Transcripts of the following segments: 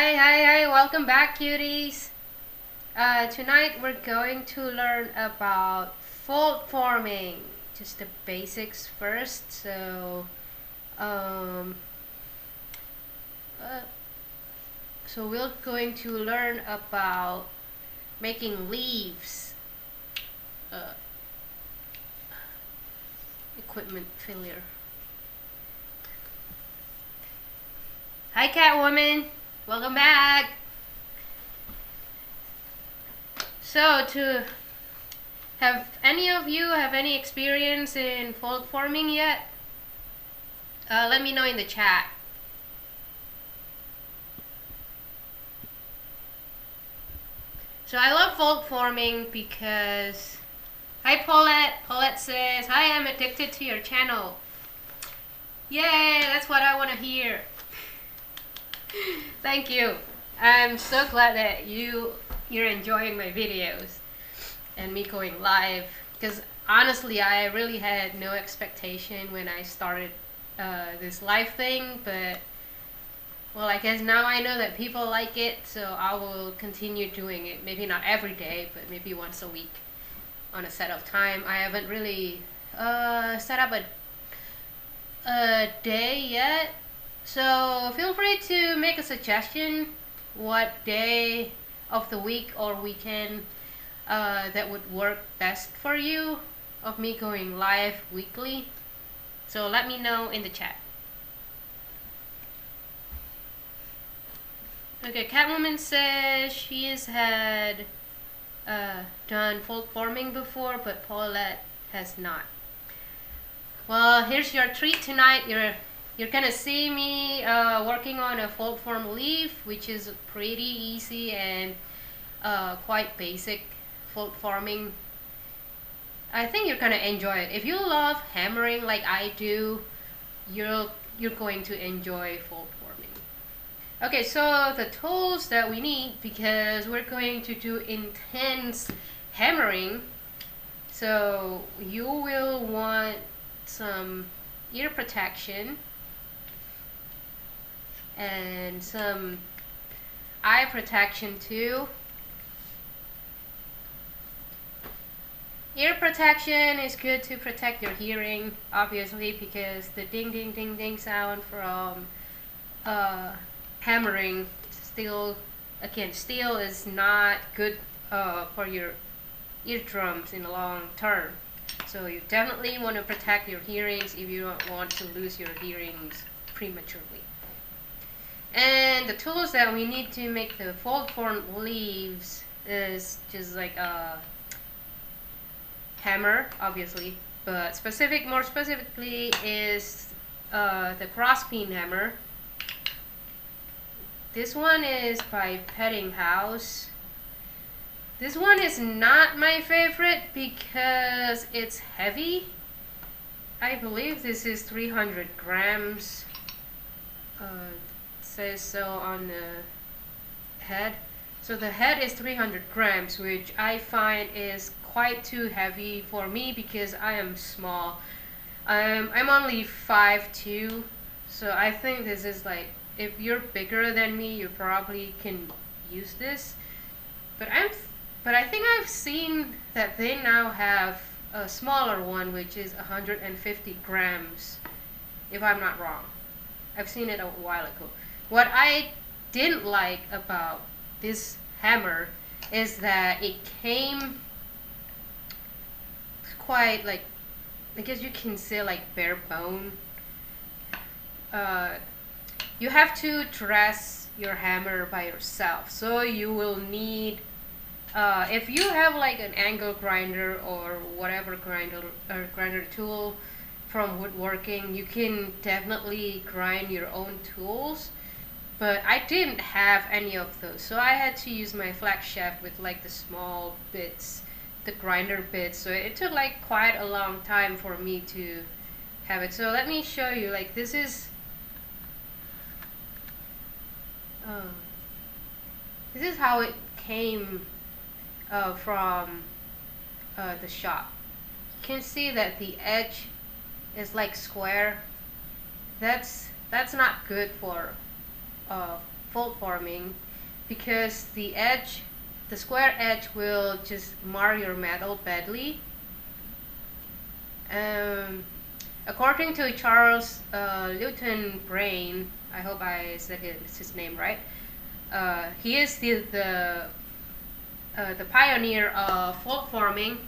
Hi, welcome back, cuties. Tonight we're going to learn about fold forming, just the basics first. Um, uh, so we're going to learn about making leaves. Equipment failure. Hi, Catwoman. Welcome back. So, have any of you have any experience in fold forming yet? Let me know in the chat. So I love fold forming because, hi Paulette. Paulette says, hi, I'm addicted to your channel. Yay, that's what I want to hear. Thank you. I'm so glad that you're enjoying my videos and me going live, because honestly I really had no expectation when I started this live thing, but well, I guess now I know that people like it, so I will continue doing it. Maybe not every day, but maybe once a week on a set of time. I haven't really set up a day yet, so feel free to make a suggestion what day of the week or weekend that would work best for you of me going live weekly. So let me know in the chat. Okay, Catwoman says she has had done fold forming before, but Paulette has not. Well, here's your treat tonight. You're gonna see me working on a fold form leaf, which is pretty easy and quite basic fold forming. I think you're gonna enjoy it. If you love hammering like I do, you're going to enjoy fold forming. Okay, so the tools that we need, because we're going to do intense hammering, so you will want some ear protection and some eye protection too. Ear protection is good to protect your hearing, obviously, because the ding ding ding ding sound from hammering steel is not good for your eardrums in the long term. So you definitely want to protect your hearings if you don't want to lose your hearings prematurely. And the tools that we need to make the fold form leaves is just like a hammer, obviously, but more specifically is the cross peen hammer. This one is by Petting House. This one is not my favorite because it's heavy. I believe this is 300 grams. Says so on the head. So the head is 300 grams, which I find is quite too heavy for me because I am small. I'm only 5'2", so I think this is like, if you're bigger than me, you probably can use this. But I think I've seen that they now have a smaller one, which is 150 grams, if I'm not wrong. I've seen it a while ago. What I didn't like about this hammer is that it came quite like, I guess you can say like bare bone. You have to dress your hammer by yourself, so you will need if you have like an angle grinder or whatever grinder tool from woodworking, you can definitely grind your own tools, but I didn't have any of those, so I had to use my flex shaft with like the small bits, the grinder bits. So it took like quite a long time for me to have it. So let me show you. Like this is how it came from the shop. You can see that the edge is like square. That's not good for fold forming, because the square edge will just mar your metal badly. According to Charles Newton Brain, I hope I said his name right. He is the pioneer of fold forming.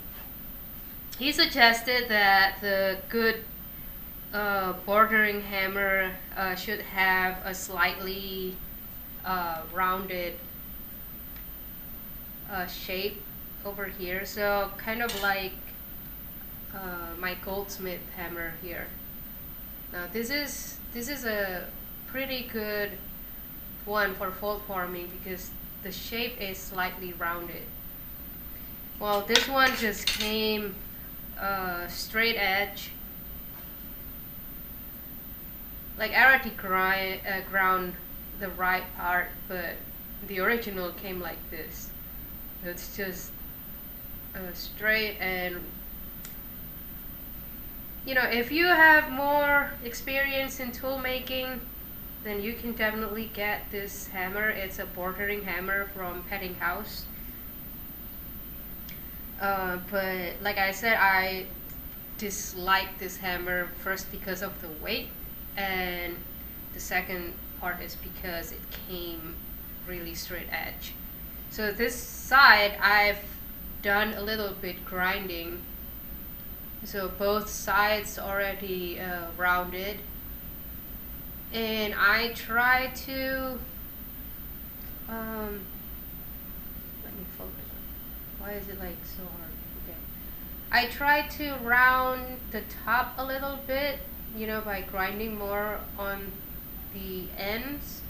He suggested that the good bordering hammer should have a slightly rounded shape over here, so kind of like my goldsmith hammer here. Now this is a pretty good one for fold forming because the shape is slightly rounded. Well, this one just came straight edge. Like I already ground the right part, but the original came like this. It's just straight, and if you have more experience in tool making, then you can definitely get this hammer. It's a bordering hammer from Petting House. But like I said, I dislike this hammer first because of the weight, and the second part is because it came really straight edge. So this side I've done a little bit grinding, so both sides already rounded, and I try to let me focus. Why is it like so hard? Okay, I try to round the top a little bit, by grinding more on the ends.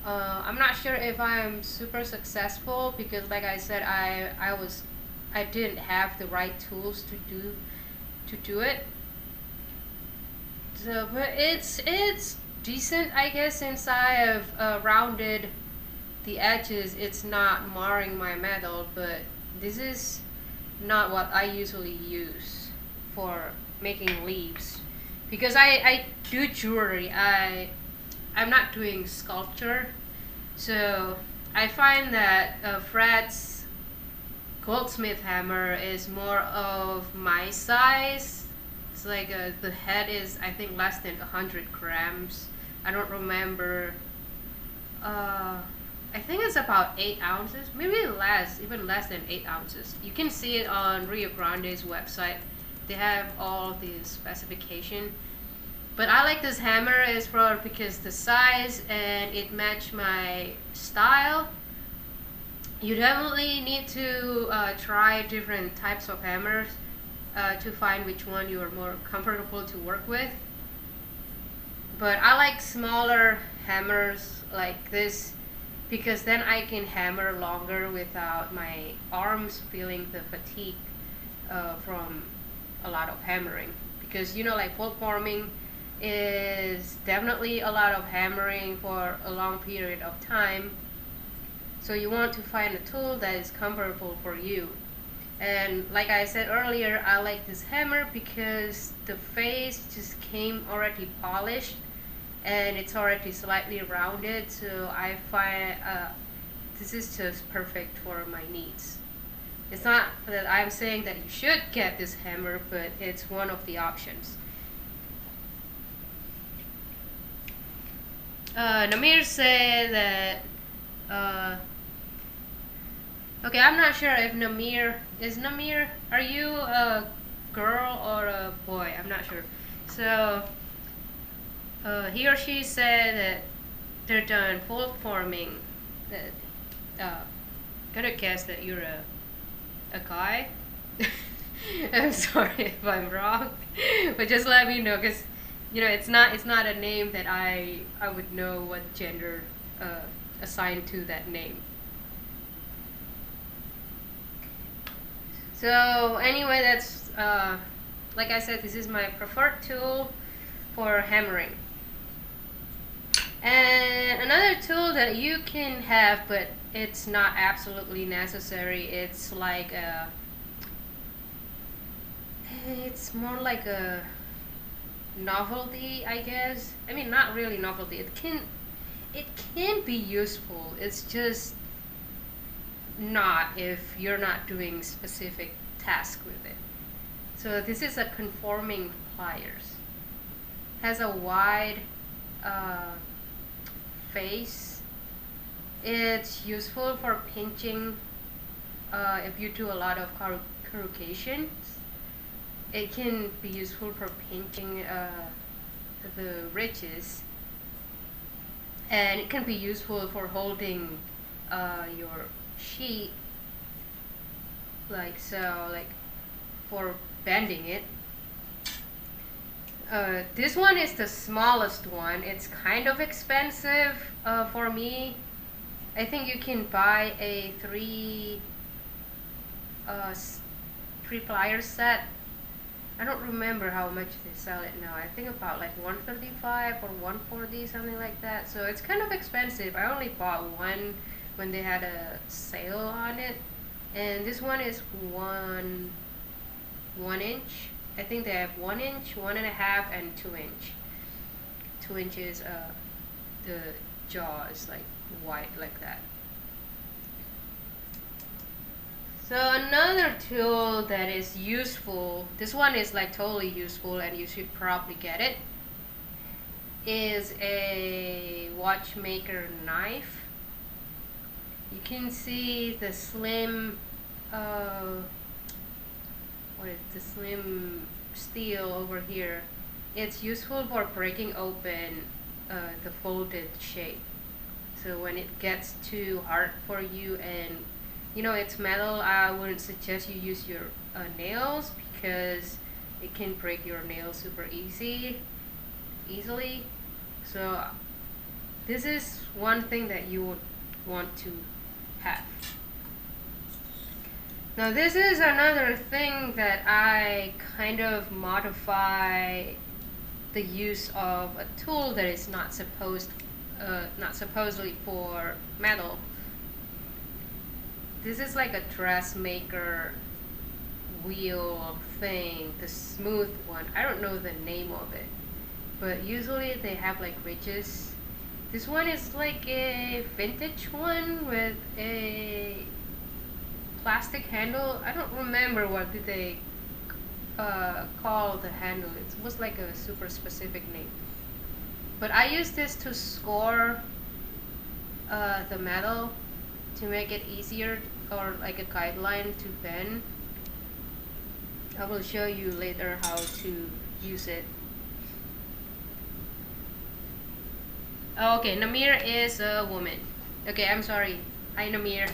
I'm not sure if I'm super successful because, like I said, I didn't have the right tools to do it. So, but it's decent, I guess, since I have rounded the edges. It's not marring my metal, but this is not what I usually use for making leaves, because I do jewelry. I'm not doing sculpture, so I find that Fred's goldsmith hammer is more of my size. It's like the head is, I think, less than 100 grams. I don't remember. I think it's about 8 ounces, maybe less, even less than 8 ounces. You can see it on Rio Grande's website. They have all the specification. But I like this hammer because the size and it matched my style. You definitely need to try different types of hammers to find which one you are more comfortable to work with. But I like smaller hammers like this because then I can hammer longer without my arms feeling the fatigue from a lot of hammering. Because like fold forming is definitely a lot of hammering for a long period of time. So you want to find a tool that is comfortable for you. And like I said earlier, I like this hammer because the face just came already polished and it's already slightly rounded, so I find this is just perfect for my needs. It's not that I'm saying that you should get this hammer, but it's one of the options. Namir said that okay, I'm not sure if Namir, are you a girl or a boy? I'm not sure. So he or she said that they're done fold forming. That gonna guess that you're a guy. I'm sorry if I'm wrong, but just let me know, because it's not a name that I would know what gender assigned to that name. So anyway, that's like I said, this is my preferred tool for hammering. And another tool that you can have, but it's not absolutely necessary, it's like it's more like a novelty, I guess. I mean, not really novelty. it can be useful. It's just not if you're not doing specific task with it. So this is a conforming pliers. Has a wide face. It's useful for pinching if you do a lot of corrugations. It can be useful for pinching the ridges, and it can be useful for holding your sheet like so, like for bending it. This one is the smallest one. It's kind of expensive for me. I think you can buy a three pliers set. I don't remember how much they sell it now. I think about like 135 or 140, something like that. So it's kind of expensive. I only bought one when they had a sale on it, and this one is one inch. I think they have 1 inch, 1.5, and 2 inch. 2 inches. The jaw is like wide like that. So another tool that is useful, this one is like totally useful and you should probably get it, is a watchmaker knife. You can see the slim, the slim steel over here. It's useful for breaking open the folded shape. So when it gets too hard for you and you know it's metal, I wouldn't suggest you use your nails because it can break your nails super easily. So this is one thing that you would want to have. Now this is another thing that I kind of modify the use of a tool that is not supposedly for metal. This is like a dressmaker wheel thing, the smooth one. I don't know the name of it, but usually they have like ridges. This one is like a vintage one with a plastic handle. I don't remember what did they call the handle. It was like a super specific name. But I use this to score the metal to make it easier, or like a guideline to bend. I will show you later how to use it. Okay, Namir is a woman. Okay, I'm sorry. Hi, Namir.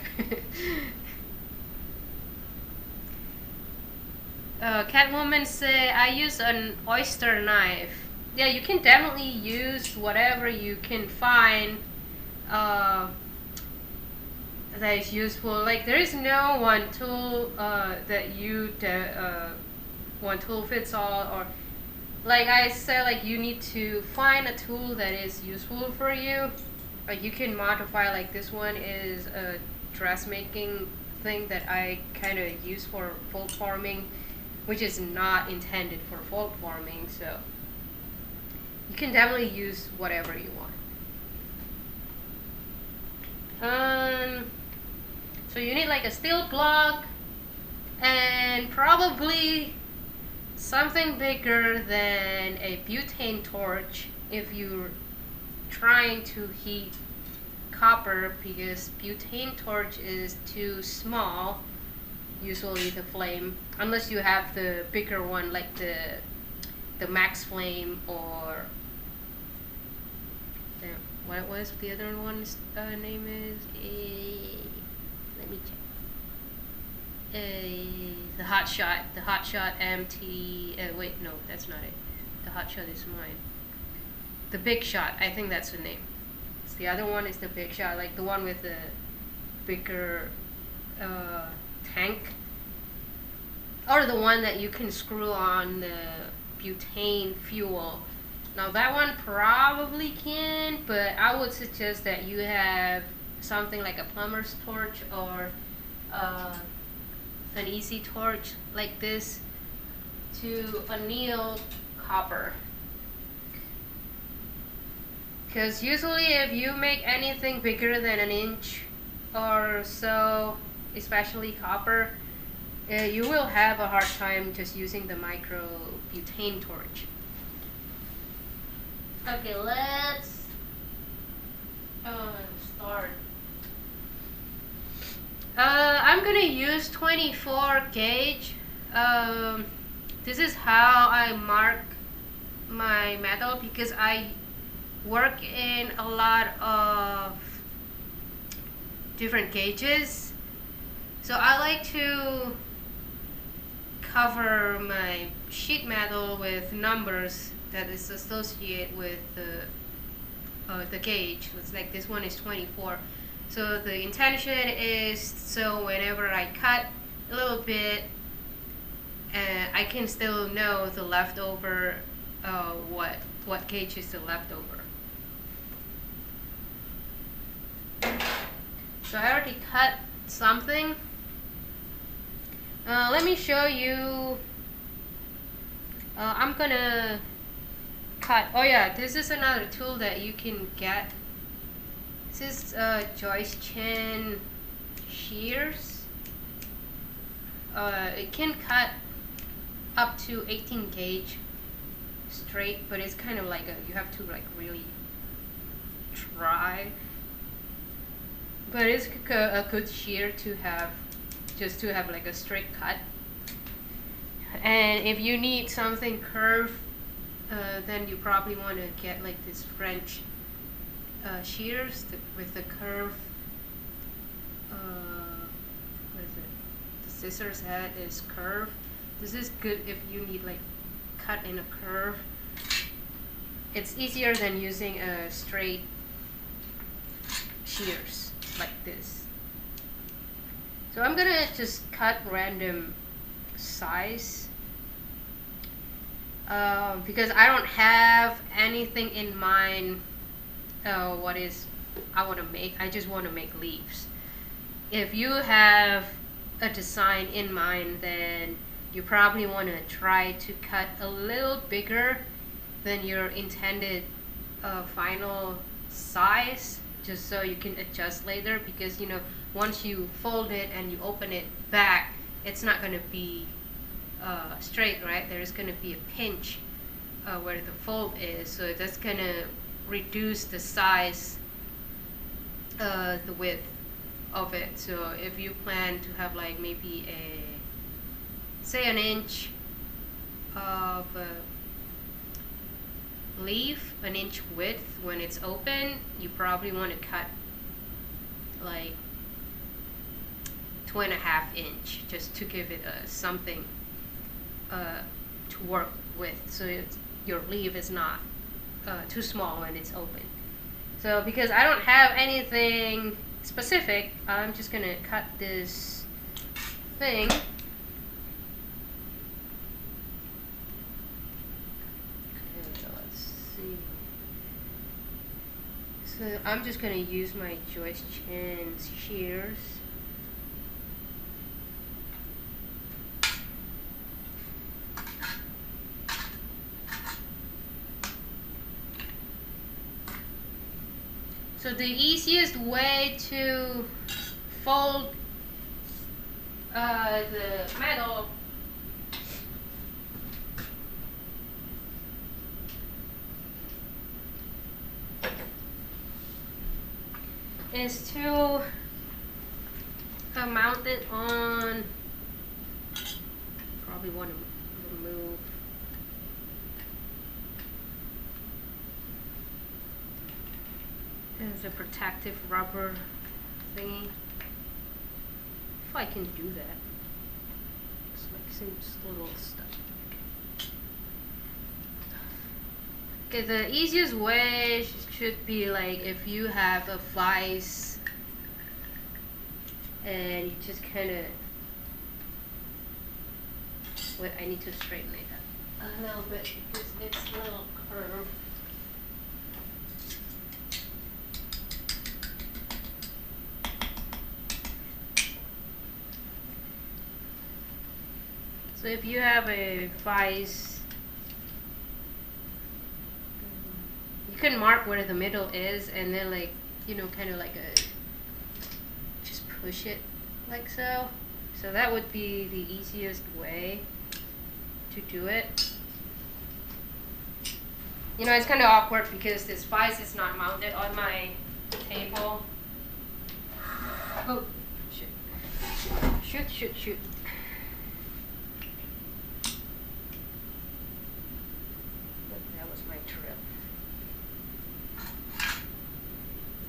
Catwoman say, I use an oyster knife. Yeah, you can definitely use whatever you can find that is useful. Like there is no one tool one tool fits all, or like I said, like you need to find a tool that is useful for you. Like you can modify, like this one is a dressmaking thing that I kind of use for fold forming, which is not intended for fold forming, so you can definitely use whatever you want. So you need like a steel plug and probably something bigger than a butane torch if you're trying to heat copper, because butane torch is too small usually, the flame, unless you have the bigger one like the max flame, or what was the other one's name is? Let me check. The hot shot MT. Wait, no, that's not it. The hot shot is mine. The big shot, I think that's the name. So the other one is the big shot, like the one with the bigger tank, or the one that you can screw on the butane fuel. Now that one probably can, but I would suggest that you have something like a plumber's torch or an easy torch like this to anneal copper. Because usually if you make anything bigger than an inch or so, especially copper, you will have a hard time just using the micro butane torch. Okay, let's start. I'm gonna use 24 gauge. This is how I mark my metal because I work in a lot of different gauges. So I like to cover my sheet metal with numbers that is associated with the gauge. It's like this one is 24. So the intention is so whenever I cut a little bit, I can still know the leftover, what gauge is the leftover. So I already cut something. Let me show you. I'm gonna cut. Oh yeah, this is another tool that you can get. This is Joyce Chen shears. It can cut up to 18 gauge straight, but it's kind of like you have to like really try. But it's a good shear to have, just to have like a straight cut. And if you need something curved, then you probably want to get like this French shears with the curve. What is it? The scissors head is curved. This is good if you need like cut in a curve. It's easier than using a straight shears like this. So I'm gonna just cut random size because I don't have anything in mind. What is I want to make? I just want to make leaves. If you have a design in mind, then you probably want to try to cut a little bigger than your intended final size, just so you can adjust later, because you know once you fold it and you open it back, it's not going to be straight, right? There's going to be a pinch where the fold is, so that's going to reduce the size, the width of it. So if you plan to have like maybe say an inch of leaf, an inch width when it's open, you probably want to cut like 2.5 inch just to give it something to work with, so your leaf is not too small when it's open. So because I don't have anything specific, I'm just gonna cut this thing. Okay, let's see. So I'm just gonna use my Joyce Chen shears. So the easiest way to fold the metal is to mount it on, probably want to remove there's a protective rubber thingy. If I can do that. It's like some little stuff. Okay, the easiest way should be like if you have a vise and you just kind of, wait, I need to straighten it up a little bit because it's a little curved. So if you have a vise, you can mark where the middle is, and then like, you know, kind of like just push it like so. So that would be the easiest way to do it. You know, it's kind of awkward because this vise is not mounted on my table. Oh, shoot. Shoot, shoot, shoot. That was my trip.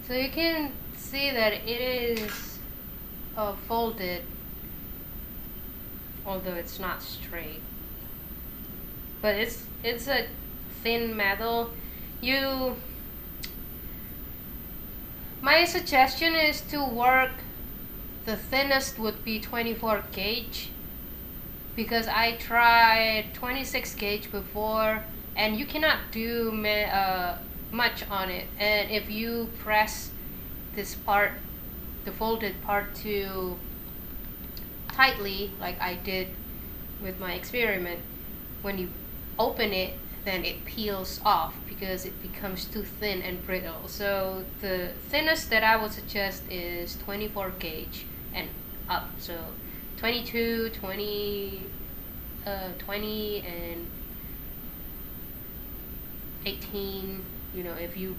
So you can see that it is folded, although it's not straight. But it's a thin metal. My suggestion is to work, the thinnest would be 24 gauge, because I tried 26 gauge before and you cannot do much on it. And if you press this part, the folded part, too tightly, like I did with my experiment, when you open it, then it peels off because it becomes too thin and brittle. So the thinnest that I would suggest is 24 gauge and up. So 22, 20, 20 and 18, you know, if you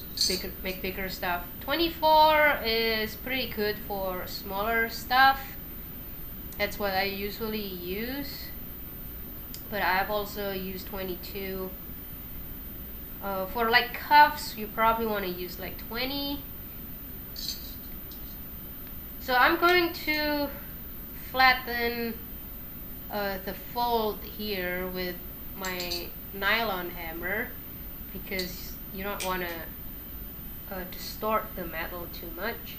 make bigger stuff. 24 is pretty good for smaller stuff. That's what I usually use. But I've also used 22. For like cuffs, you probably want to use like 20. So I'm going to flatten the fold here with my nylon hammer, because you don't want to distort the metal too much.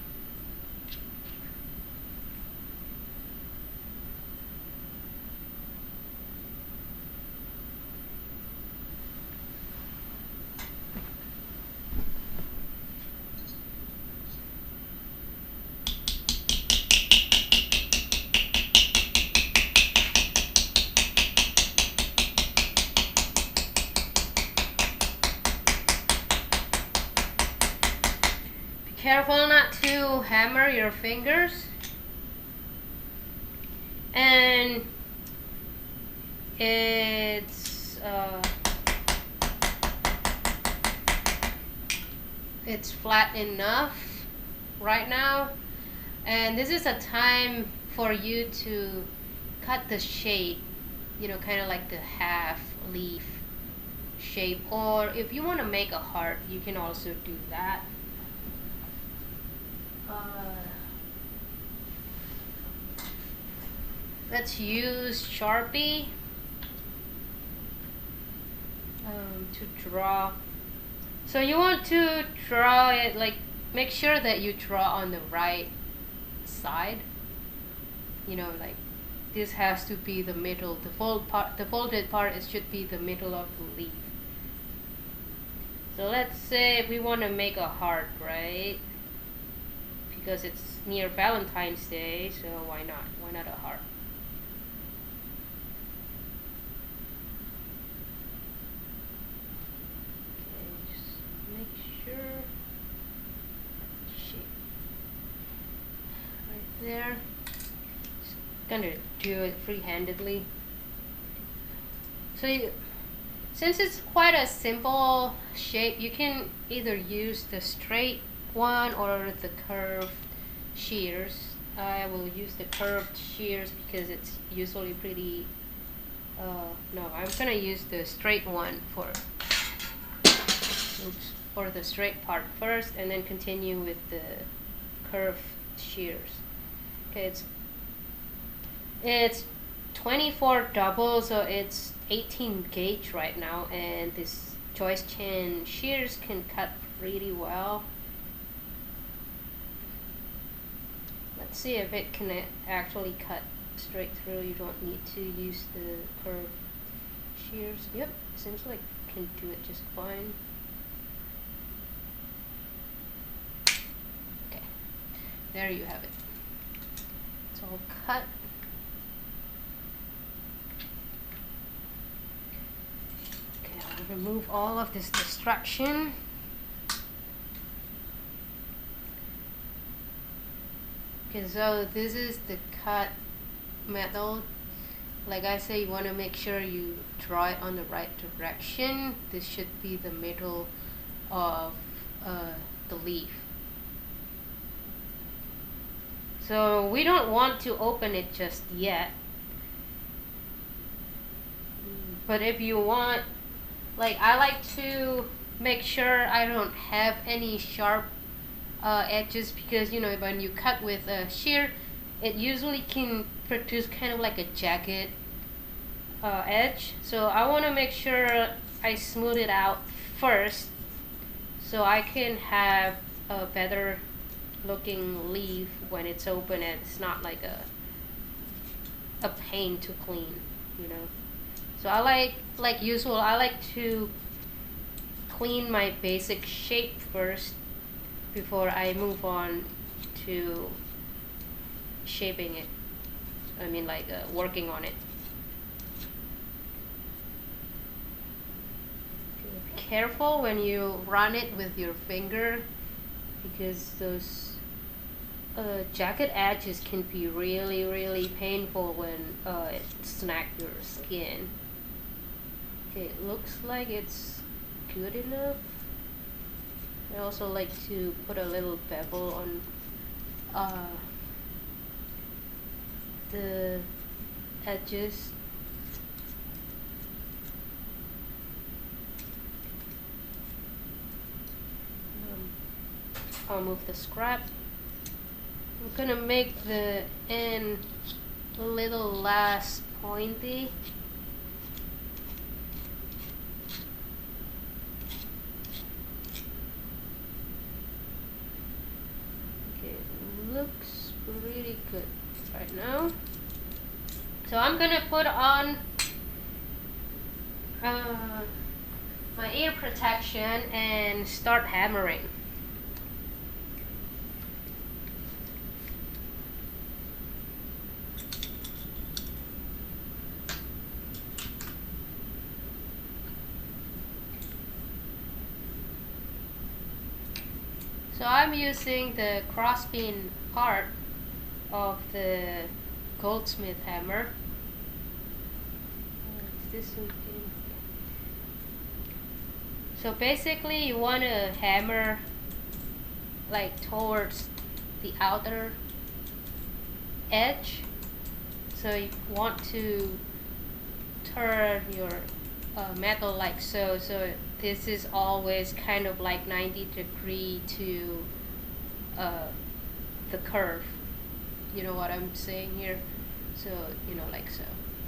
Careful not to hammer your fingers. And it's flat enough right now, and this is a time for you to cut the shape, you know, kind of like the half leaf shape, or if you want to make a heart, you can also do that. Let's use Sharpie to draw. So you want to draw it, like, make sure that you draw on the right side. You know, like this has to be the middle. The folded part, it should be the middle of the leaf. So let's say we want to make a heart, right? Because it's near Valentine's Day, so why not? Why not a heart? Okay, just make sure. Shape. Right there. Just gonna do it free-handedly. So since it's quite a simple shape, you can either use the straight one or the curved shears. I will use the curved shears because it's usually pretty no, I'm gonna use the straight one for the straight part first, and then continue with the curved shears. Okay, it's 24 double, so it's 18 gauge right now, and this Joyce Chen shears can cut pretty well. Let's see if it can actually cut straight through. You don't need to use the curved shears. Yep, seems like it can do it just fine. Okay, there you have it. It's all cut. Okay, I'll remove all of this distraction. Okay, so this is the cut metal. Like I say, you want to make sure you draw it on the right direction. This should be the middle of the leaf. So we don't want to open it just yet. But if you want, like I like to make sure I don't have any sharp edges, because you know when you cut with a shear, it usually can produce kind of like a jagged edge. So I want to make sure I smooth it out first so I can have a better looking leaf when it's open and it's not like a pain to clean, you know. So I like usual, I like to clean my basic shape first before I move on to shaping it. I mean like working on it. Be careful when you run it with your finger, because those jagged edges can be really painful when it snacks your skin. Okay, it looks like it's good enough. I also like to put a little bevel on the edges. I'll move the scrap. I'm gonna make the end a little less pointy. Okay, looks pretty good right now. So I'm gonna put on my ear protection and start hammering. So I'm using the cross-peen part of the goldsmith hammer. Is this okay? So basically you want to hammer like towards the outer edge. So you want to turn your metal like so. So this is always kind of like 90 degrees to the curve. You know what I'm saying here? So, you know, like so.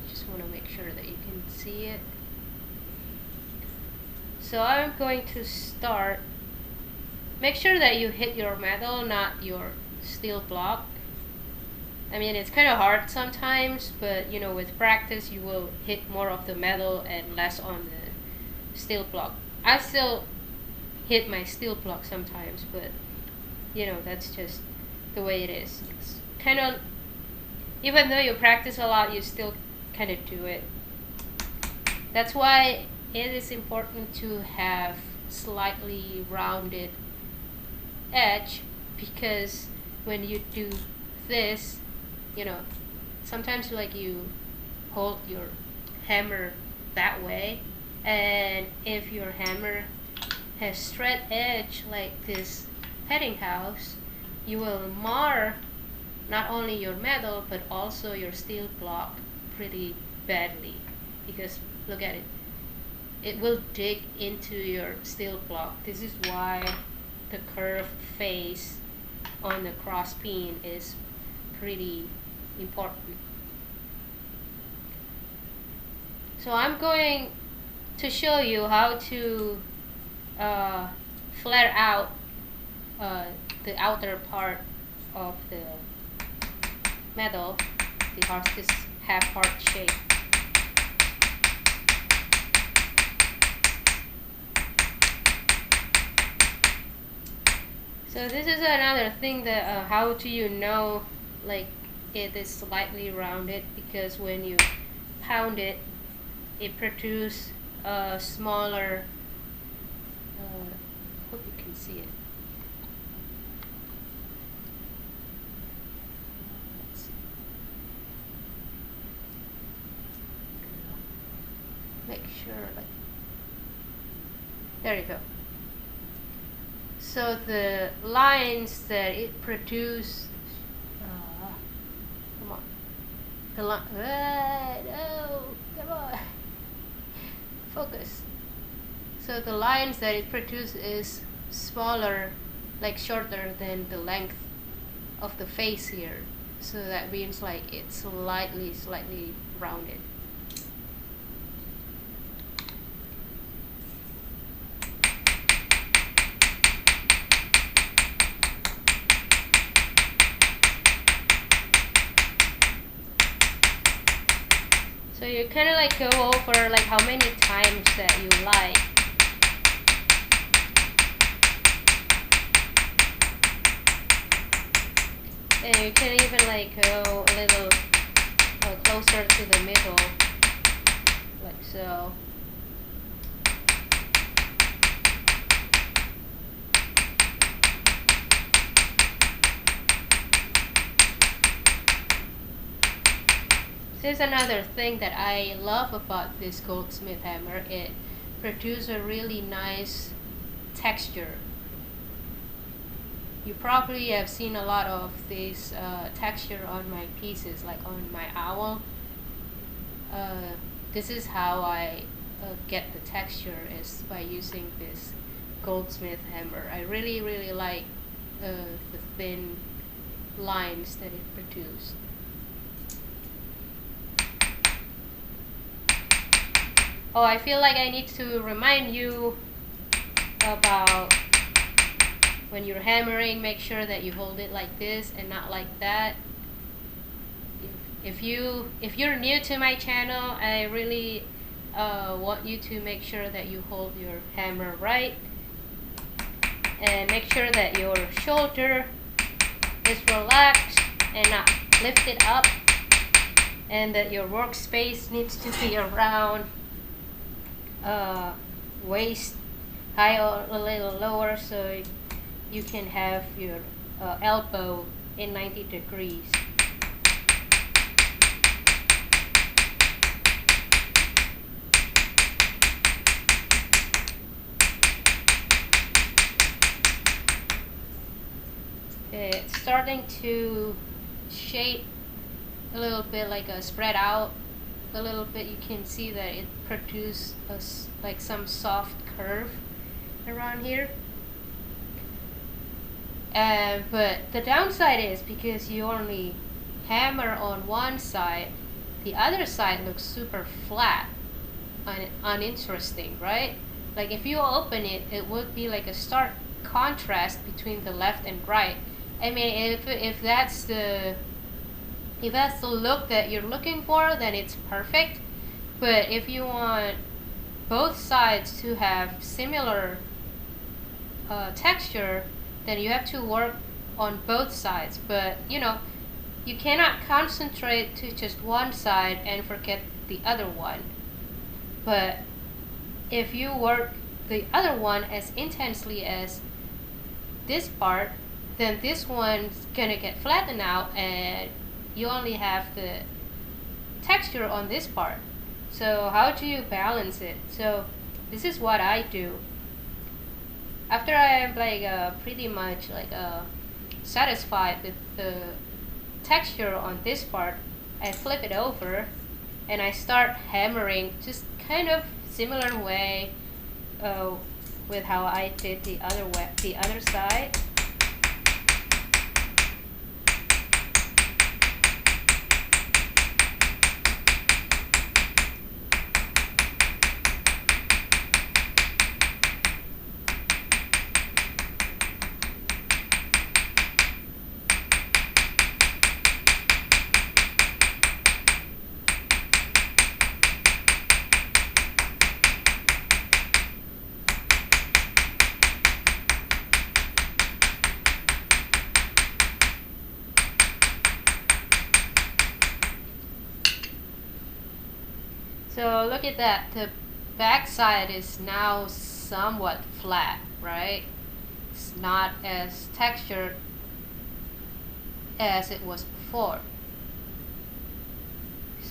Just want to make sure that you can see it. So I'm going to start. Make sure that you hit your metal, not your steel block. I mean, it's kind of hard sometimes, but you know, with practice, you will hit more of the metal and less on the steel block. I still hit my steel block sometimes, but you know, that's just the way it is. It's kind of, even though you practice a lot, you still kind of do it. That's why it is important to have slightly rounded edge, because when you do this, you know, sometimes like you hold your hammer that way, and if your hammer has straight edge like this petting house, you will mar not only your metal but also your steel block pretty badly, because look at it, it will dig into your steel block. This is why the curved face on the cross peen is pretty important. So I'm going to show you how to flare out the outer part of the metal, this half heart shape. So this is another thing that how do you know like it is slightly rounded, because when you pound it, it produces a smaller, hope you can see it. sure, like, there you go. So the lines that it produces, come on, the line, no, come on, focus. So the lines that it produces is smaller, like shorter than the length of the face here. So that means like it's slightly rounded. So you kind of like go over like how many times that you like. And you can even like go a little closer to the middle, like so. This is another thing that I love about this goldsmith hammer. It produces a really nice texture. You probably have seen a lot of this texture on my pieces, like on my owl. This is how I get the texture, is by using this goldsmith hammer. I really like the thin lines that it produced. Oh, I feel like I need to remind you about when you're hammering, make sure that you hold it like this and not like that. If you're new to my channel, I really want you to make sure that you hold your hammer right, and make sure that your shoulder is relaxed and not lifted up, and that your workspace needs to be around waist high or a little lower, so you can have your elbow in 90 degrees. It's starting to shape a little bit, like a spread out a little bit. You can see that it produced like some soft curve around here. But the downside is, because you only hammer on one side, the other side looks super flat and uninteresting, right? Like if you open it, it would be like a stark contrast between the left and right. I mean, if that's the look that you're looking for, then it's perfect. But if you want both sides to have similar texture, then you have to work on both sides. But you know, you cannot concentrate to just one side and forget the other one. But if you work the other one as intensely as this part, then this one's gonna get flattened out and you only have the texture on this part. So how do you balance it? So this is what I do. After I am like pretty much like satisfied with the texture on this part, I flip it over and I start hammering, just kind of similar way with how I did the other side. So look at that, the back side is now somewhat flat, right? It's not as textured as it was before.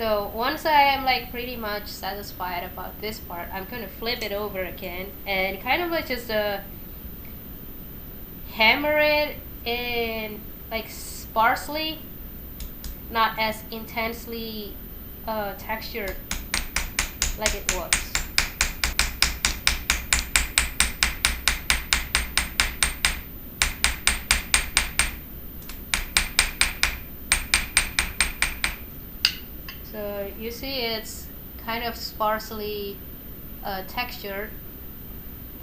So once I am like pretty much satisfied about this part, I'm gonna flip it over again and kind of like just hammer it in like sparsely, not as intensely textured like it was. So you see it's kind of sparsely textured,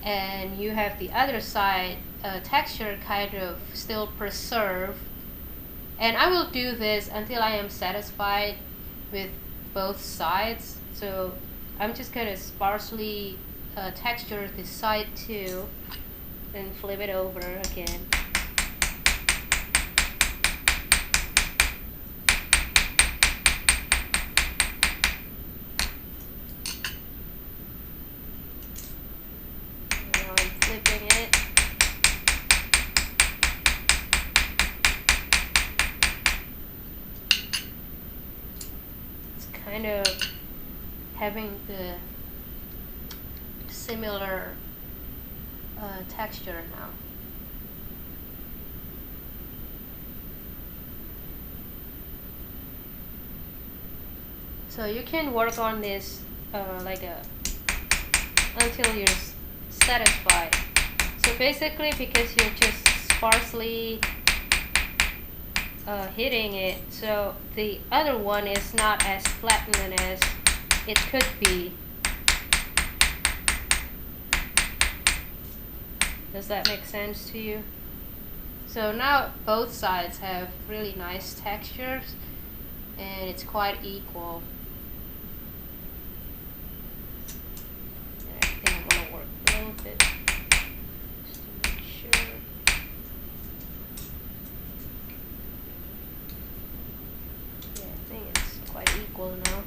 and you have the other side texture kind of still preserved. And I will do this until I am satisfied with both sides. So I'm just gonna sparsely texture this side too, and flip it over again. Now I'm flipping it. It's kind of having the similar texture now. So you can work on this until you're satisfied. So basically, because you're just sparsely hitting it, so the other one is not as flattened as it could be. Does that make sense to you? So now both sides have really nice textures and it's quite equal. And I think I'm gonna work a little bit just to make sure. Yeah, I think it's quite equal now.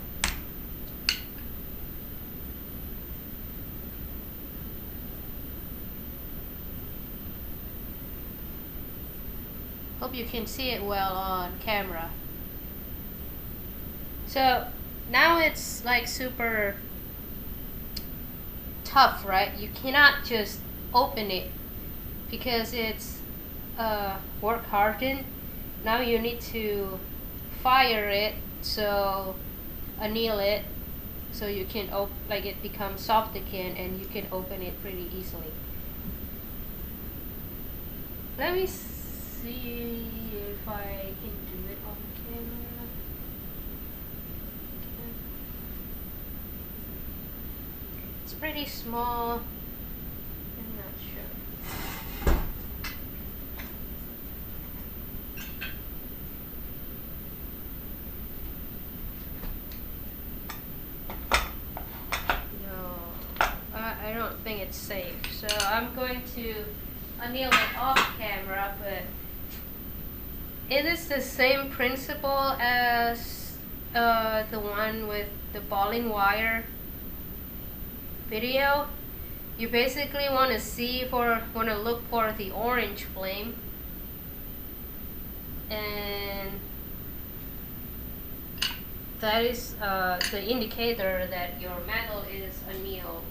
Hope you can see it well on camera. So now it's like super tough, right? You cannot just open it because it's work hardened. Now you need to fire it, so anneal it, so you can like it becomes soft again and you can open it pretty easily. Let me see if I can do it on camera. It's pretty small. I'm not sure. No, I don't think it's safe. So I'm going to anneal it off camera, but it is the same principle as the one with the balling wire video. You basically want to look for the orange flame, and that is the indicator that your metal is annealed.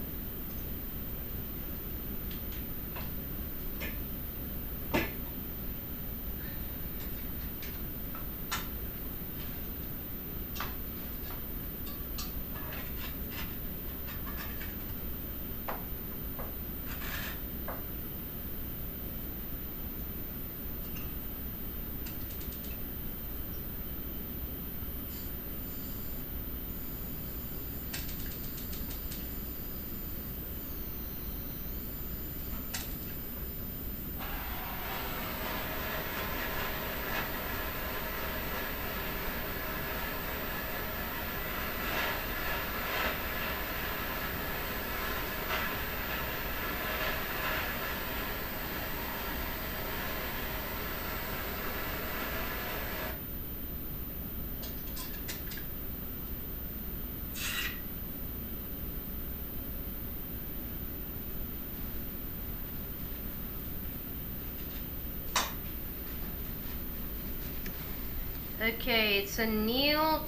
Okay, it's annealed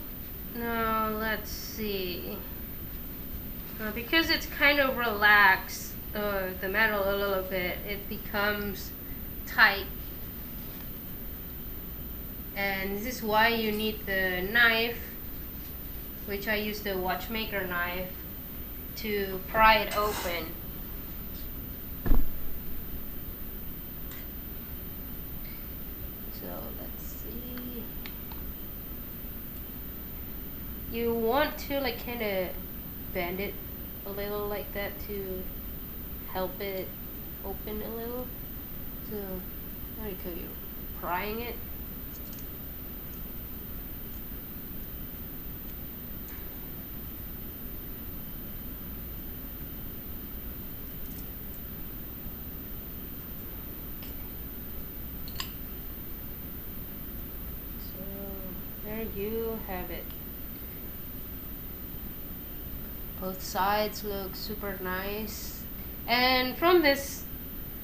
Now let's see. Because it's kind of relaxed, the metal a little bit, it becomes tight. And this is why you need the knife, which I use the watchmaker knife, to pry it open. So let's see. You want to like kind of bend it a little like that to help it open a little. So there you go, you're prying it. There you have it. Both sides look super nice. And from this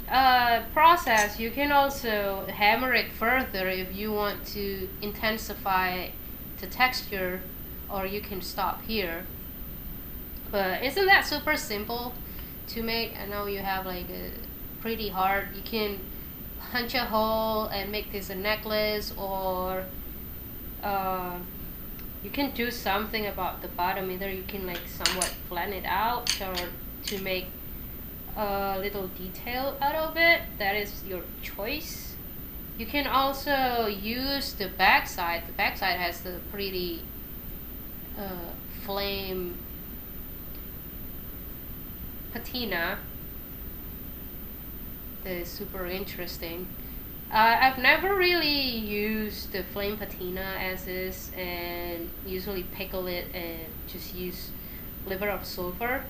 process, you can also hammer it further if you want to intensify the texture, or you can stop here. But isn't that super simple to make? I know you have like a pretty hard. You can punch a hole and make this a necklace, or you can do something about the bottom. Either you can like somewhat flatten it out, or to make a little detail out of it. That is your choice. You can also use the backside. The backside has the pretty flame patina that is super interesting. I've never really used the flame patina as is, and usually pickle it and just use liver of sulfur.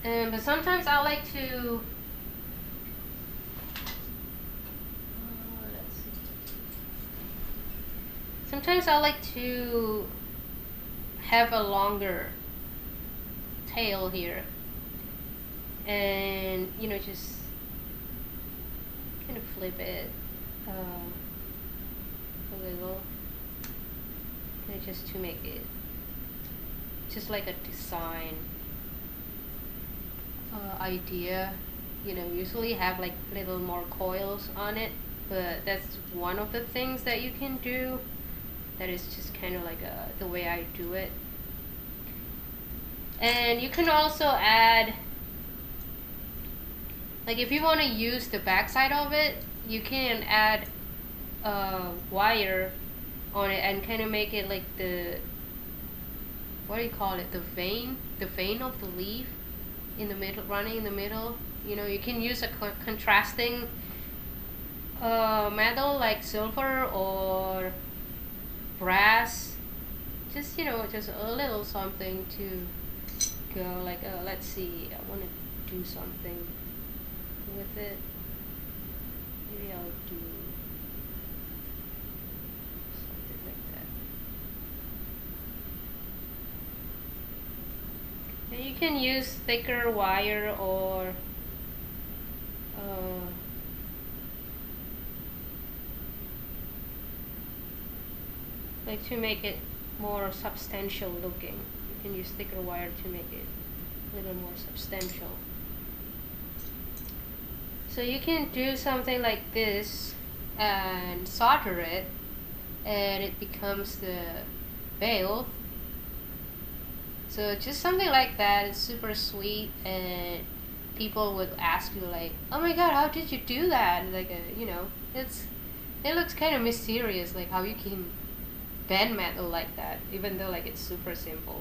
But sometimes I like to have a longer tail here, and just kind of flip it a little, just to make it just like a design idea. Usually have like little more coils on it, but that's one of the things that you can do. That is just kind of like the way I do it. And you can also add, like if you want to use the backside of it, you can add wire on it and kind of make it like the, what do you call it, the vein of the leaf in the middle, running in the middle. You can use a contrasting metal like silver or brass, just just a little something to go like, let's see, I want to do something with it. Maybe I'll do something like that. And you can use thicker wire, or like to make it more substantial looking. You can use thicker wire to make it a little more substantial. So you can do something like this and solder it, and it becomes the veil. So just something like that is super sweet, and people would ask you like, oh my god, how did you do that? Like it looks kind of mysterious, like how you can bend metal like that, even though like it's super simple.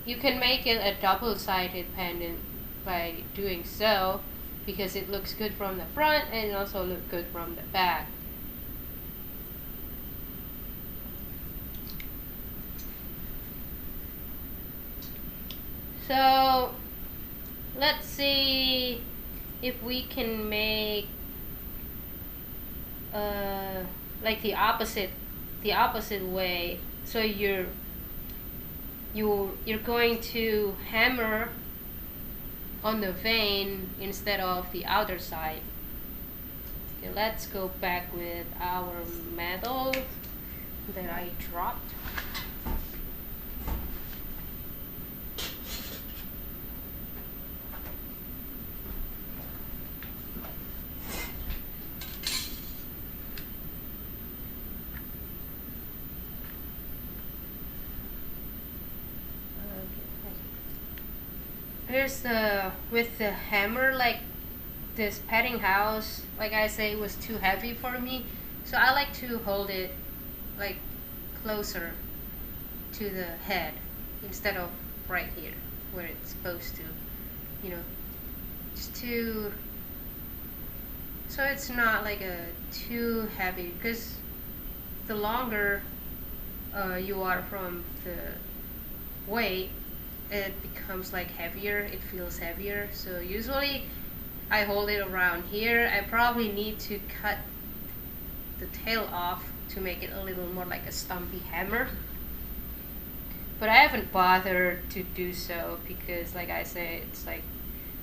You can make it a double-sided pendant by doing so, because it looks good from the front and it also looks good from the back. So let's see if we can make like the opposite way. So you're going to hammer on the vein instead of the outer side. Okay, let's go back with our metal that I dropped. Here's the, with the hammer, like this padding house, like I say, was too heavy for me, so I like to hold it like closer to the head instead of right here where it's supposed to, you know, just to, so it's not like a too heavy, because the longer you are from the weight, it becomes like heavier, it feels heavier. So usually I hold it around here. I probably need to cut the tail off to make it a little more like a stumpy hammer, but I haven't bothered to do so because, like I said, it's like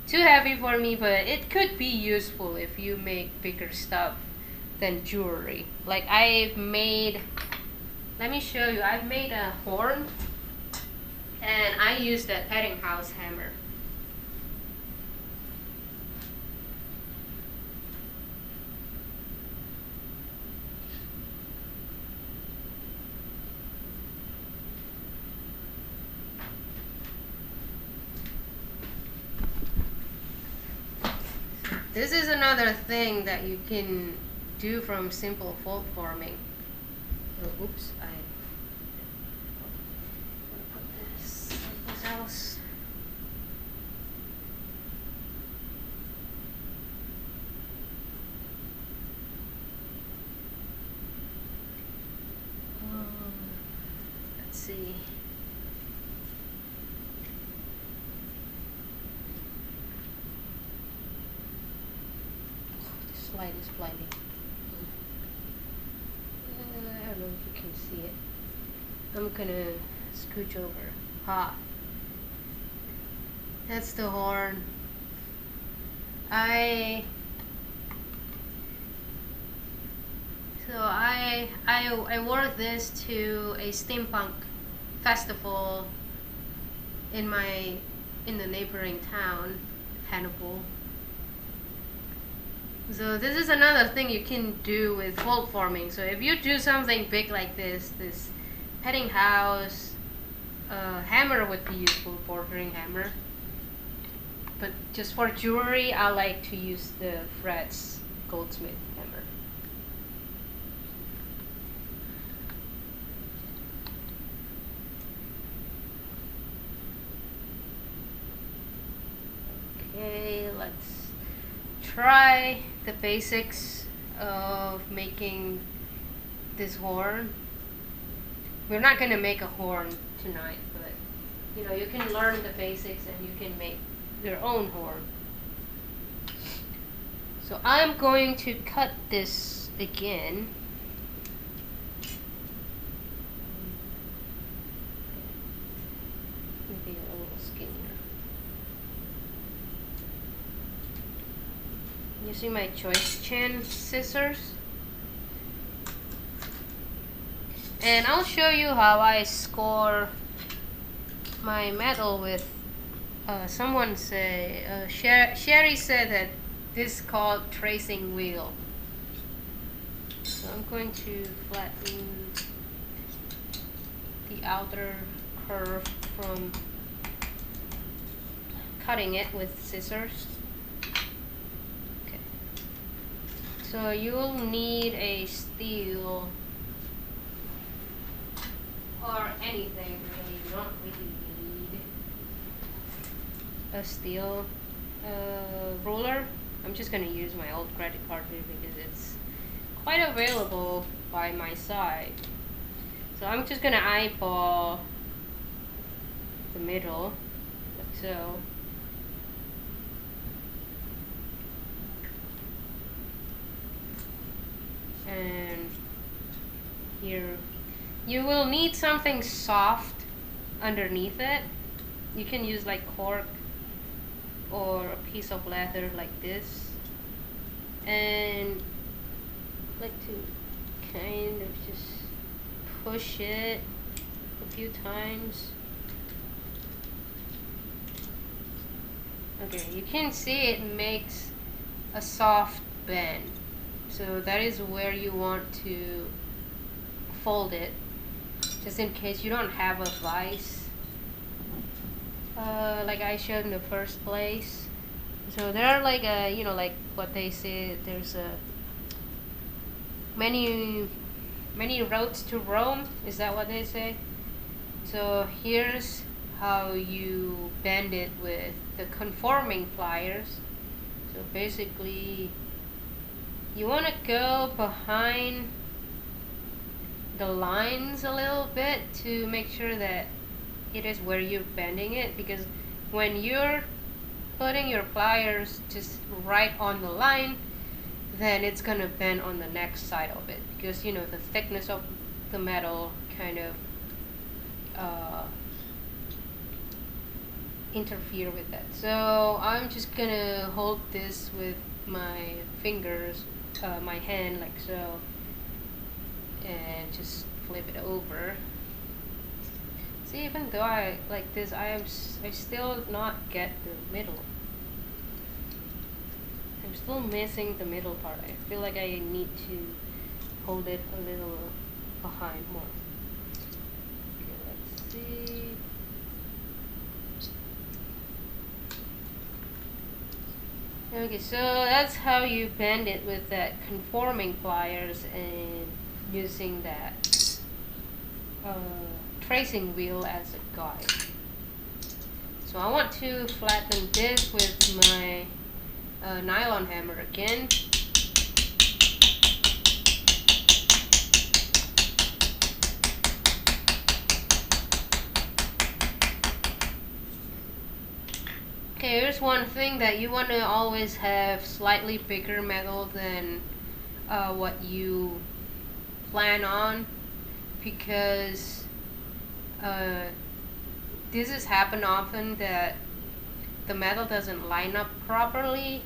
too heavy for me. But it could be useful if you make bigger stuff than jewelry. Like I've made, let me show you, I've made a horn and I use that padding house hammer. This is another thing that you can do from simple fold forming. Oh, oops, I put this someplace else. Let's see. This light is blinding. I don't know if you can see it. I'm gonna scooch over. Ha! That's the horn. I wore this to a steampunk festival in the neighboring town, Hannibal. So this is another thing you can do with fold forming. So if you do something big like this padding house, hammer would be useful, bordering hammer. But just for jewelry, I like to use the Fred's goldsmith hammer. Okay, let's try the basics of making this horn. We're not gonna make a horn tonight, but you know, you can learn the basics and you can make your own horn. So I'm going to cut this again. Maybe a little skinnier. Using my Joyce Chen scissors. And I'll show you how I score my metal with, someone say, Sherry said that this is called tracing wheel. So I'm going to flatten the outer curve from cutting it with scissors. Okay. So you'll need a steel or anything really. You don't really need a steel ruler. I'm just gonna use my old credit card here because it's quite available by my side. So I'm just gonna eyeball the middle, like so. And here, you will need something soft underneath it. You can use like cork or a piece of leather like this. And like to kind of just push it a few times. Okay, you can see it makes a soft bend. So that is where you want to fold it, just in case you don't have a vise, like I showed in the first place. So there are like a, you know, like what they say, there's a many roads to Rome. Is that what they say? So here's how you bend it with the conforming pliers. So basically, you want to go behind the lines a little bit to make sure that it is where you're bending it, because when you're putting your pliers just right on the line, then it's gonna bend on the next side of it, because you know the thickness of the metal kind of interfere with that. So I'm just gonna hold this with my fingers, my hand, like so, and just flip it over. See, even though I like this, I still not get the middle. I'm still missing the middle part. I feel like I need to hold it a little behind more. Okay, let's see. Okay, so that's how you bend it with that conforming pliers and using that tracing wheel as a guide. So I want to flatten this with my nylon hammer again. Okay, here's one thing that you want to always have slightly bigger metal than what you plan on, because this has happened often that the metal doesn't line up properly,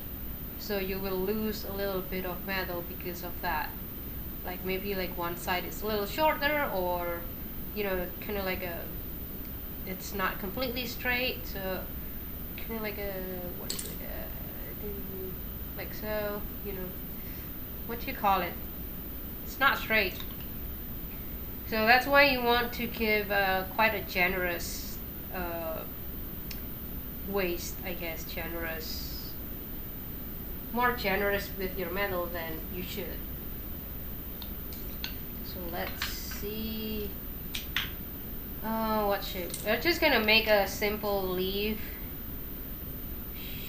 so you will lose a little bit of metal because of that. Like maybe like one side is a little shorter, or you know, kind of like it's not completely straight, so kind of like what is it, like so, you know, what do you call it? It's not straight. So that's why you want to give quite a generous waste, I guess, more generous with your metal than you should. So let's see, what shape? We're just gonna make a simple leaf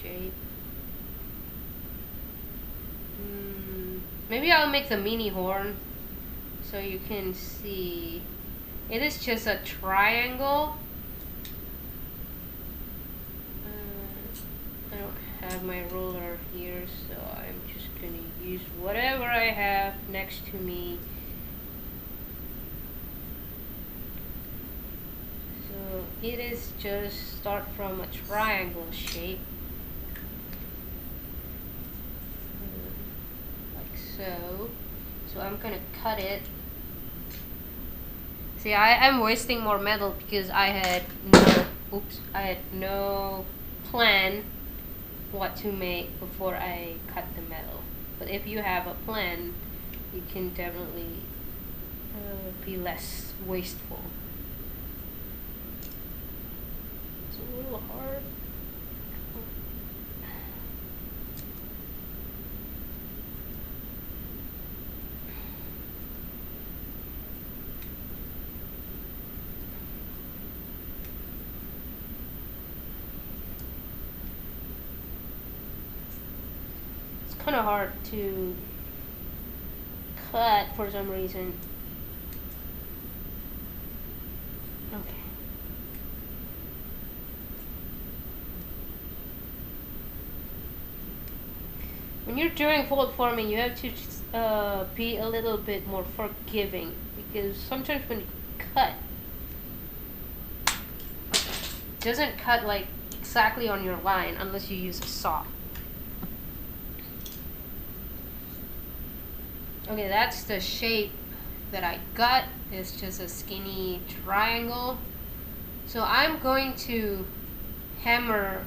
shape. Maybe I'll make the mini horn so you can see. It is just a triangle. I don't have my ruler here, so I'm just gonna use whatever I have next to me. So it is just start from a triangle shape. So I'm gonna cut it. See, I'm wasting more metal because I had no plan what to make before I cut the metal. But if you have a plan, you can definitely be less wasteful. It's a little hard. Kind of hard to cut for some reason. Okay. When you're doing fold forming, you have to be a little bit more forgiving, because sometimes when you cut, it doesn't cut like exactly on your line unless you use a saw. Okay, that's the shape that I got. It's just a skinny triangle. So I'm going to hammer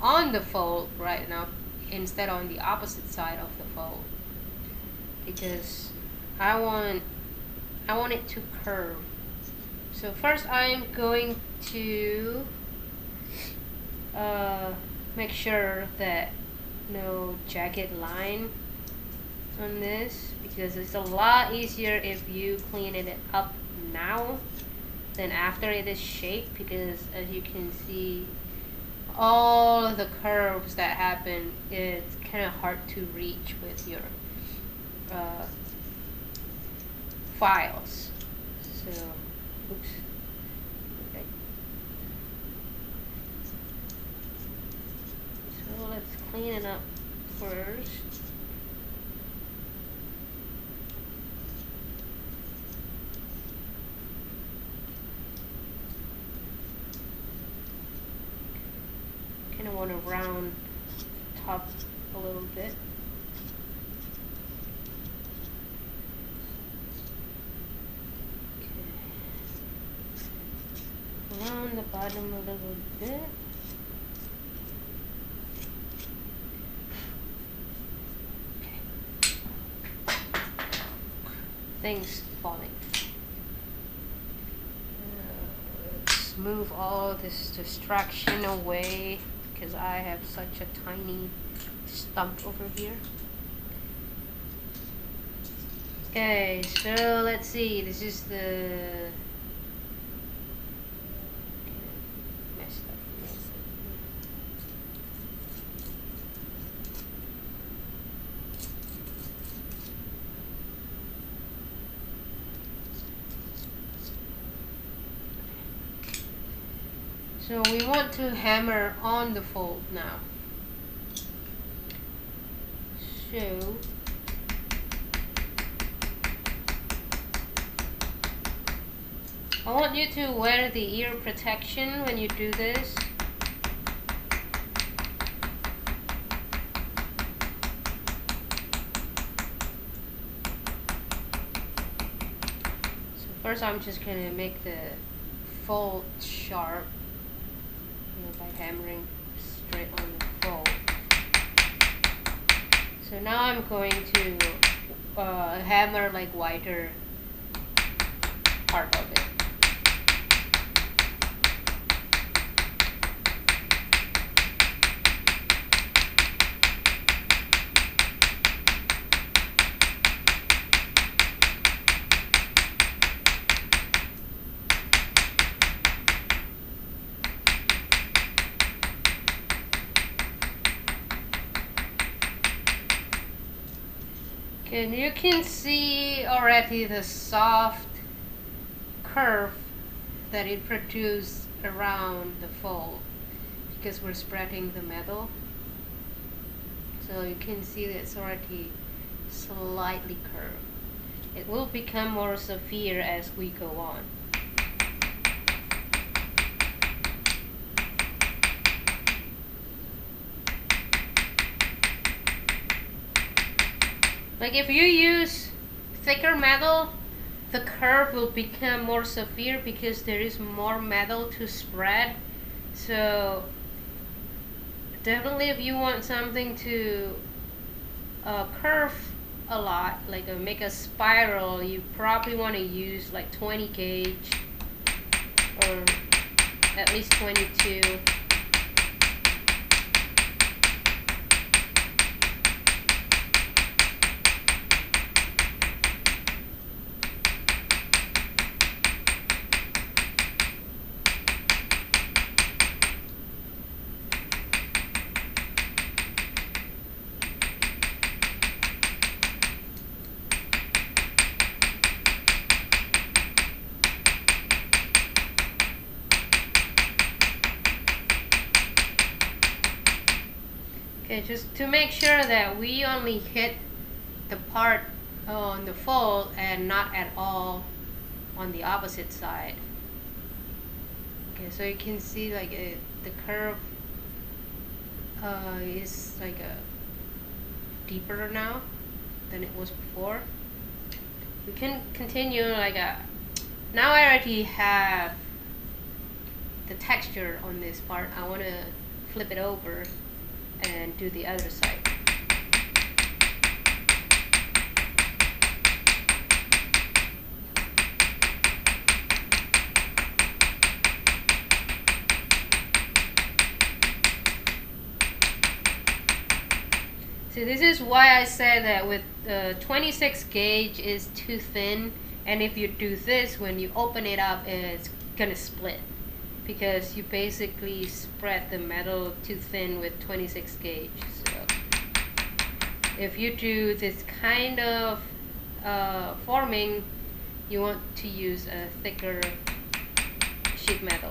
on the fold right now instead on the opposite side of the fold, because I want it to curve. So first I'm going to make sure that no jagged line on this, because it's a lot easier if you clean it up now than after it is shaped, because as you can see, all of the curves that happen, it's kind of hard to reach with your files. So, oops. Okay. So let's clean it up first. Kind of want to round top a little bit. Okay. Round the bottom a little bit. Okay. Things falling. Let's move all this distraction away, because I have such a tiny stump over here. Okay, so let's see. This is the messed up. So we want to hammer on the fold now. So I want you to wear the ear protection when you do this. So first I'm just going to make the fold sharp, by hammering straight on the fold. So now I'm going to hammer like wider part of it. And you can see already the soft curve that it produced around the fold, because we're spreading the metal. So you can see that it's already slightly curved. It will become more severe as we go on. Like if you use thicker metal, the curve will become more severe because there is more metal to spread. So definitely if you want something to curve a lot, like make a spiral, you probably want to use like 20 gauge or at least 22. Okay, just to make sure that we only hit the part on the fold and not at all on the opposite side. Okay, so you can see like the curve is like a deeper now. than it was before. We can continue like now I already have the texture on this part. I want to flip it over and do the other side. So this is why I said that with 26 gauge is too thin, and if you do this, when you open it up, it's gonna split because you basically spread the metal too thin with 26 gauge. So if you do this kind of forming, you want to use a thicker sheet metal.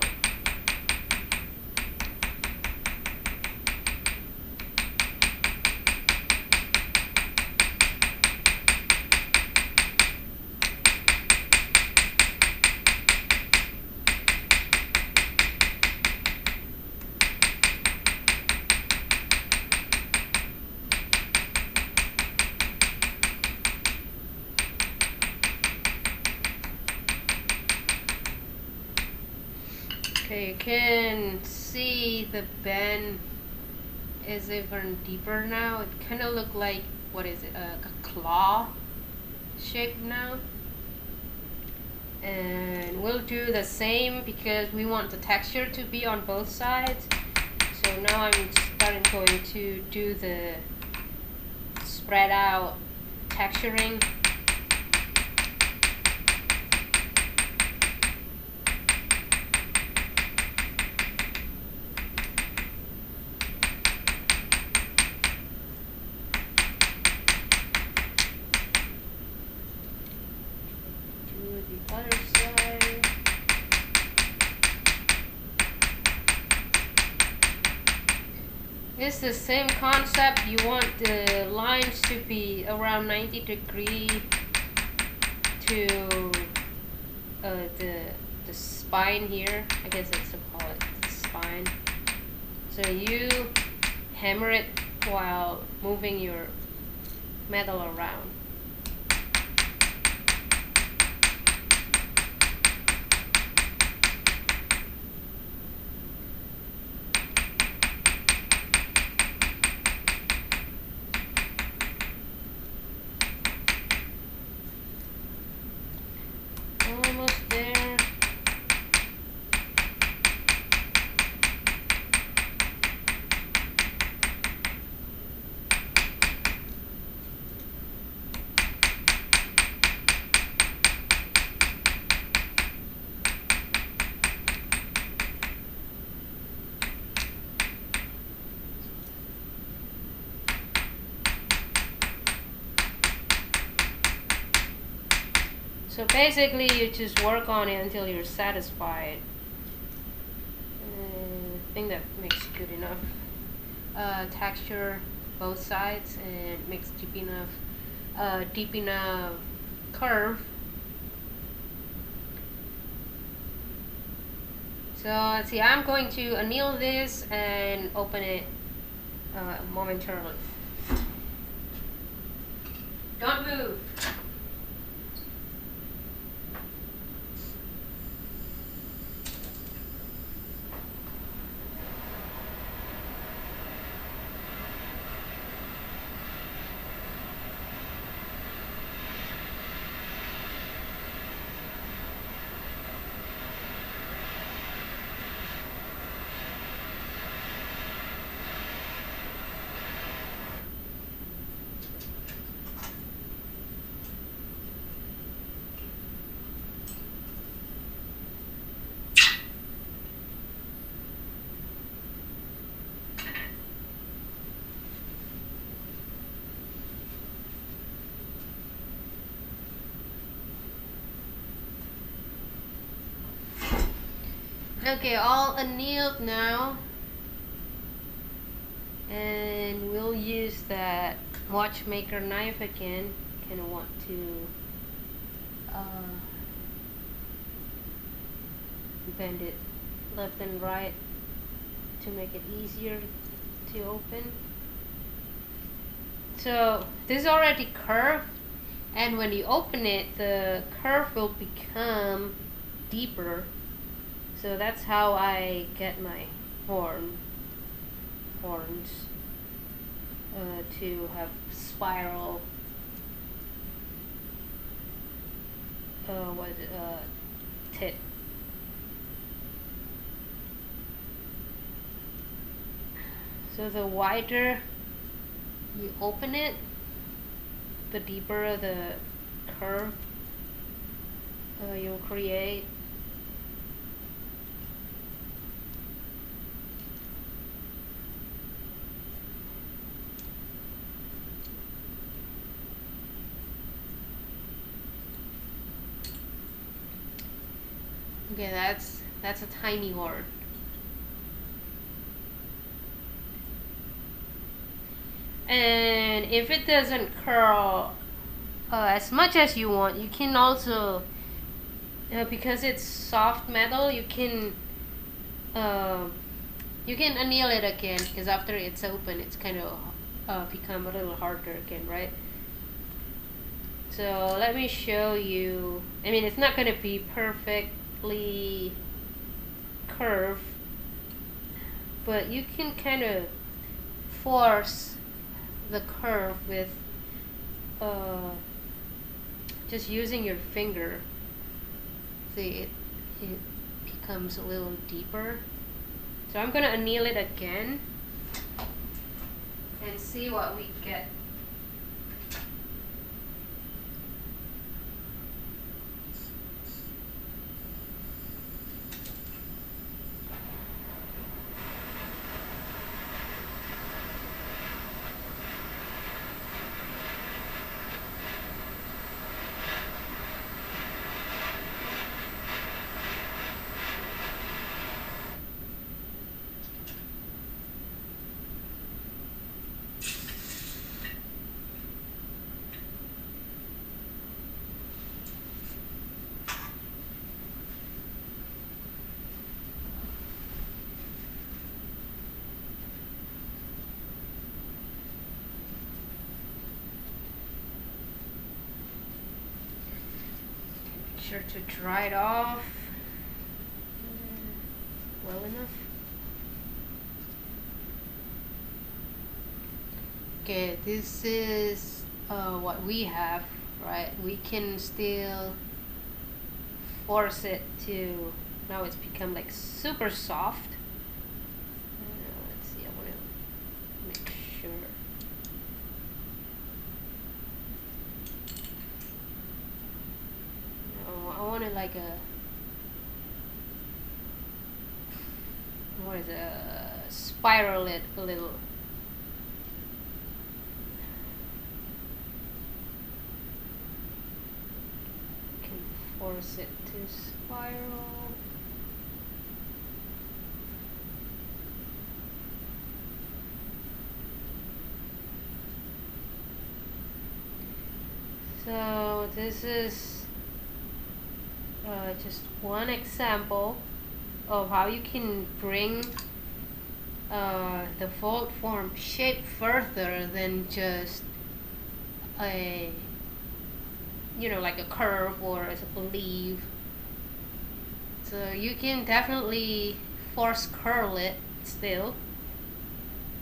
Okay, you can see the bend is even deeper now. It kind of look like, what is it, a claw shape now. And we'll do the same because we want the texture to be on both sides. So now I'm going to do the spread out texturing. The other side. It's the same concept. You want the lines to be around 90 degrees to the spine here. I guess it's to call it the spine. So you hammer it while moving your metal around. Almost there. So basically you just work on it until you're satisfied. I think that makes good enough texture both sides, and makes deep enough curve. So let's see, I'm going to anneal this and open it momentarily. Don't move. Okay, all annealed now, and we'll use that watchmaker knife again. Kind of want to bend it left and right to make it easier to open. So this is already curved, and when you open it, the curve will become deeper. So that's how I get my horns to have spiral tip. So the wider you open it, the deeper the curve you'll create. Okay, that's a tiny horn. And if it doesn't curl as much as you want, you can also, because it's soft metal, you can anneal it again, because after it's open, it's kind of become a little harder again, right? So let me show you. I mean, it's not going to be perfectly curved, but you can kind of force the curve with just using your finger. See, it becomes a little deeper. So I'm gonna anneal it again and see what we get. Sure to dry it off well enough. Okay, this is what we have, right? We can still force it to, now it's become like super soft. Let's see, I want to make sure. I want it like spiral it a little. Can force it to spiral. So this is just one example of how you can bring the fold form shape further than just a, like a curve or a leaf. So you can definitely force curl it still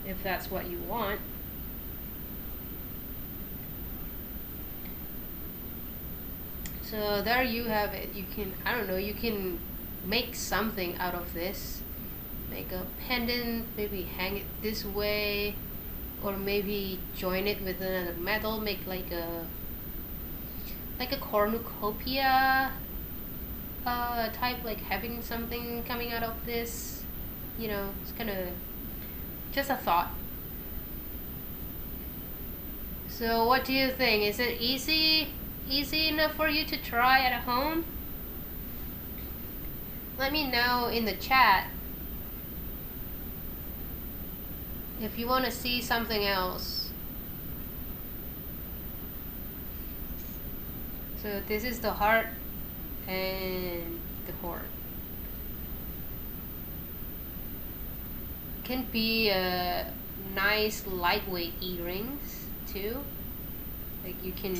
if that's what you want. So there you have it. You can, you can make something out of this. Make a pendant, maybe hang it this way, or maybe join it with another metal, make like a cornucopia type, like having something coming out of this. It's kind of just a thought. So what do you think? Is it easy enough for you to try at home? Let me know in the chat if you want to see something else. So this is the heart and the horn. Can be a nice lightweight earrings too. Like you can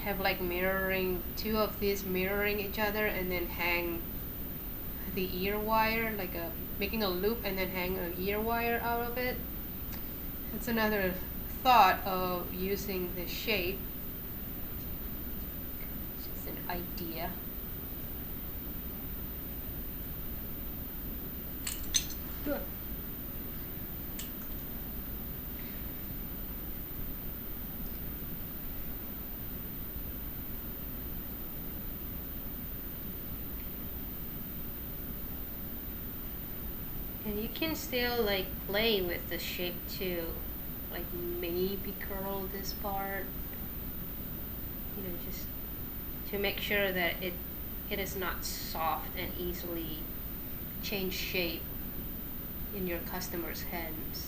have like mirroring, two of these mirroring each other, and then hang the ear wire, like making a loop and then hang an ear wire out of it. That's another thought of using the shape. It's just an idea. And you can still like play with the shape too, like maybe curl this part, you know, just to make sure that it is not soft and easily change shape in your customer's hands.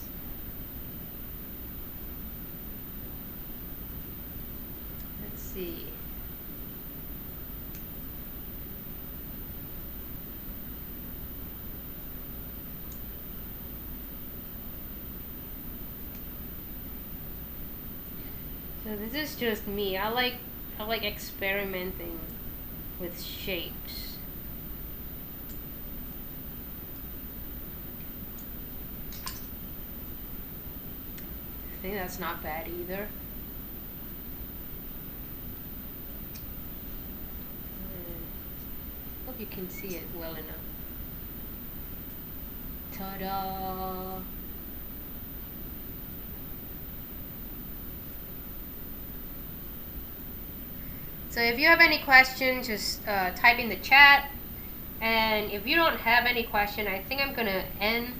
Let's see. So this is just me. I like experimenting with shapes. I think that's not bad either. Hope you can see it well enough. Ta-da! So if you have any questions, just type in the chat. And if you don't have any question, I think I'm gonna end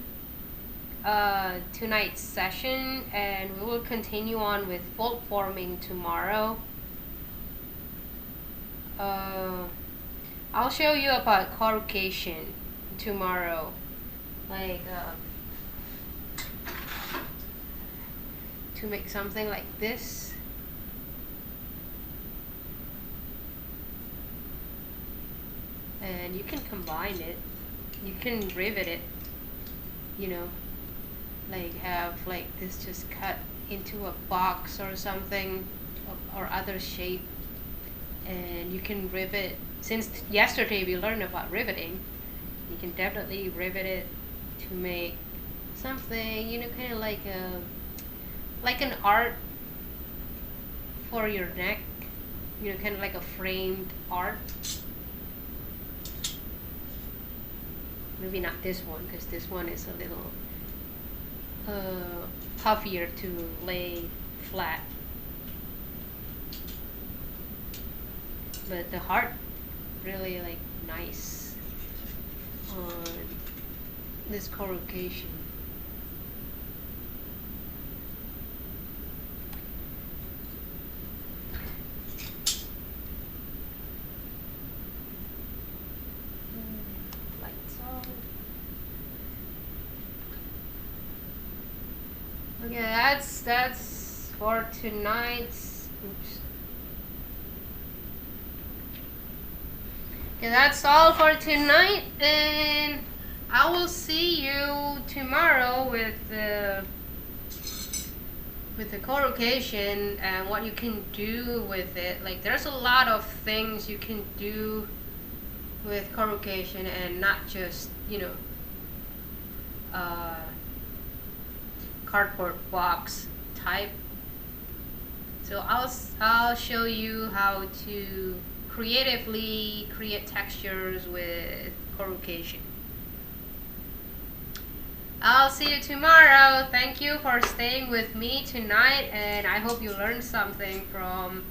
tonight's session, and we will continue on with fold forming tomorrow. I'll show you about corrugation tomorrow, like to make something like this. And you can combine it, you can rivet it, you know, like have like this just cut into a box or something, or other shape, and you can rivet. Since yesterday we learned about riveting, you can definitely rivet it to make something, you know, kind of like an art for your neck, you know, kind of like a framed art. Maybe not this one, because this one is a little puffier to lay flat. But the heart really like nice on this corrugation. Okay, that's for tonight's. Oops. Okay, that's all for tonight, and I will see you tomorrow with the corrugation and what you can do with it. Like, there's a lot of things you can do with corrugation, and not just, you know, cardboard box type. So I'll show you how to creatively create textures with corrugation. I'll see you tomorrow. Thank you for staying with me tonight, and I hope you learned something from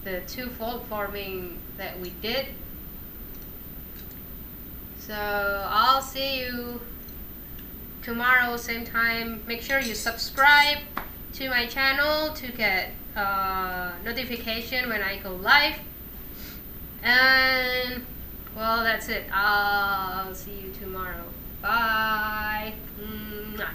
the 2 fold forming that we did. So I'll see you tomorrow, same time. Make sure you subscribe to my channel to get notification when I go live. And well, that's it. I'll see you tomorrow. Bye. Mwah.